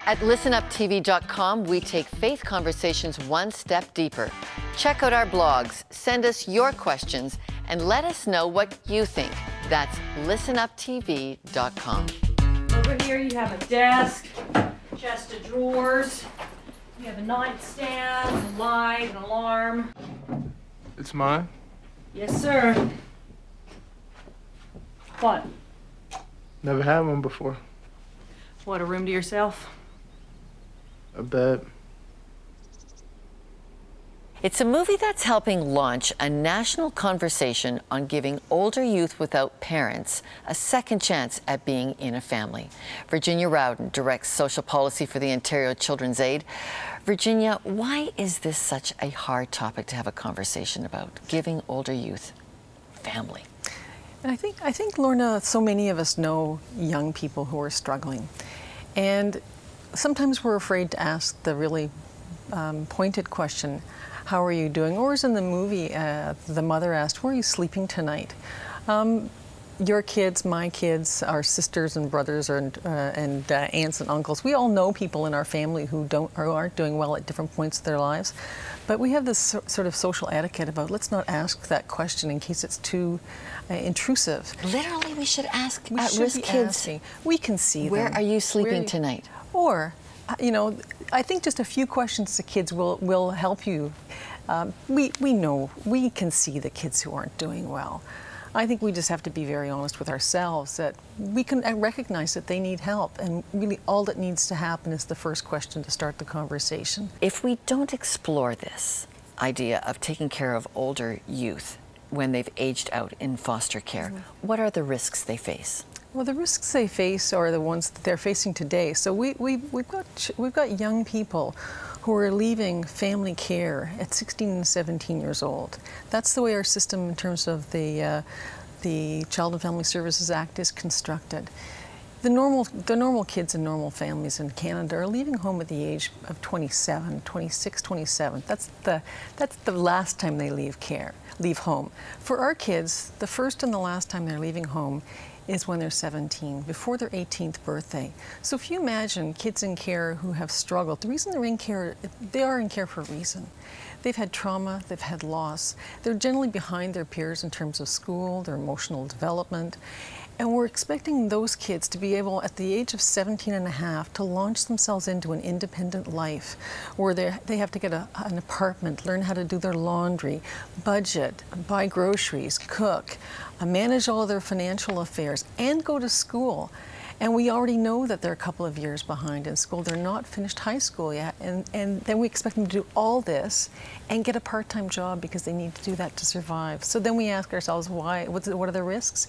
At listenuptv.com, we take faith conversations one step deeper. Check out our blogs, send us your questions, and let us know what you think. That's listenuptv.com. Over here you have a desk, chest of drawers, you have a nightstand, a light, an alarm. It's mine? Yes, sir. What? Never had one before. What, a room to yourself? A bed. It's a movie that's helping launch a national conversation on giving older youth without parents a second chance at being in a family. Virginia Rowden directs social policy for the Ontario Children's Aid. Virginia, why is this such a hard topic to have a conversation about, giving older youth family? And I think, Lorna, so many of us know young people who are struggling. And sometimes we're afraid to ask the really pointed question, how are you doing? Or as in the movie, the mother asked, where are you sleeping tonight? Your kids, my kids, our sisters and brothers and aunts and uncles, we all know people in our family who aren't doing well at different points of their lives. But we have this sort of social etiquette about let's not ask that question in case it's too intrusive. Literally, we should ask at-risk kids. Asking. We can see them. Where are you sleeping tonight? Or, you know, I think just a few questions to kids will help you. We know, we can see the kids who aren't doing well. I think we just have to be very honest with ourselves that we can recognize that they need help, and really all that needs to happen is the first question to start the conversation. If we don't explore this idea of taking care of older youth when they've aged out in foster care, what are the risks they face? Well, the risks they face are the ones that they're facing today. So we've got young people who are leaving family care at 16 and 17 years old. That's the way our system in terms of the Child and Family Services Act is constructed. The normal kids in normal families in Canada are leaving home at the age of 27, 26, 27. That's the last time they leave home. For our kids, the first and the last time they're leaving home is when they're 17, before their 18th birthday. So if you imagine kids in care who have struggled, the reason they're in care, they are in care for a reason. They've had trauma, they've had loss. They're generally behind their peers in terms of school, their emotional development. And we're expecting those kids to be able, at the age of 17 and a half, to launch themselves into an independent life where they have to get an apartment, learn how to do their laundry, budget, buy groceries, cook, manage all of their financial affairs, and go to school. And we already know that they're a couple of years behind in school. They're not finished high school yet. And then we expect them to do all this and get a part-time job because they need to do that to survive. So then we ask ourselves, why? What are the risks?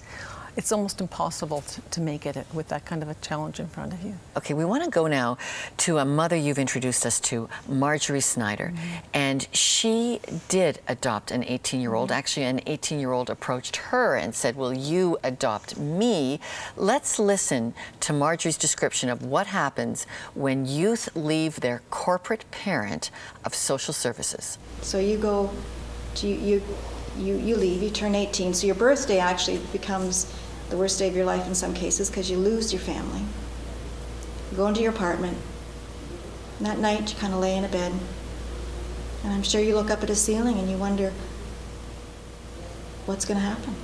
It's almost impossible to make it with that kind of a challenge in front of you. Okay, we want to go now to a mother you've introduced us to, Marjorie Snyder. And she did adopt an 18-year-old. Actually, an 18-year-old approached her and said, will you adopt me? Let's listen to Marjorie's description of what happens when youth leave their corporate parent of social services. So you go, you leave, you turn 18, so your birthday actually becomes the worst day of your life in some cases because you lose your family. You go into your apartment, and that night you kind of lay in a bed, and I'm sure you look up at a ceiling and you wonder, what's going to happen?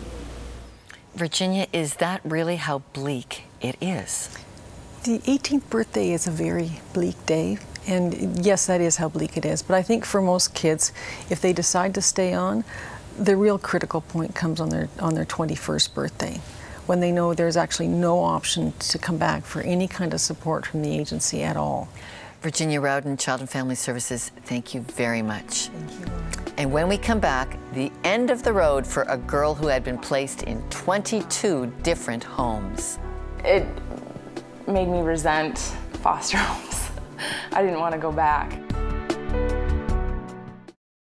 Virginia, is that really how bleak it is? The 18th birthday is a very bleak day. And yes, that is how bleak it is. But I think for most kids, if they decide to stay on, the real critical point comes on their 21st birthday, when they know there's actually no option to come back for any kind of support from the agency at all. Virginia Rowden, Child and Family Services, thank you very much. Thank you. And when we come back, the end of the road for a girl who had been placed in 22 different homes. It made me resent foster homes. I didn't want to go back.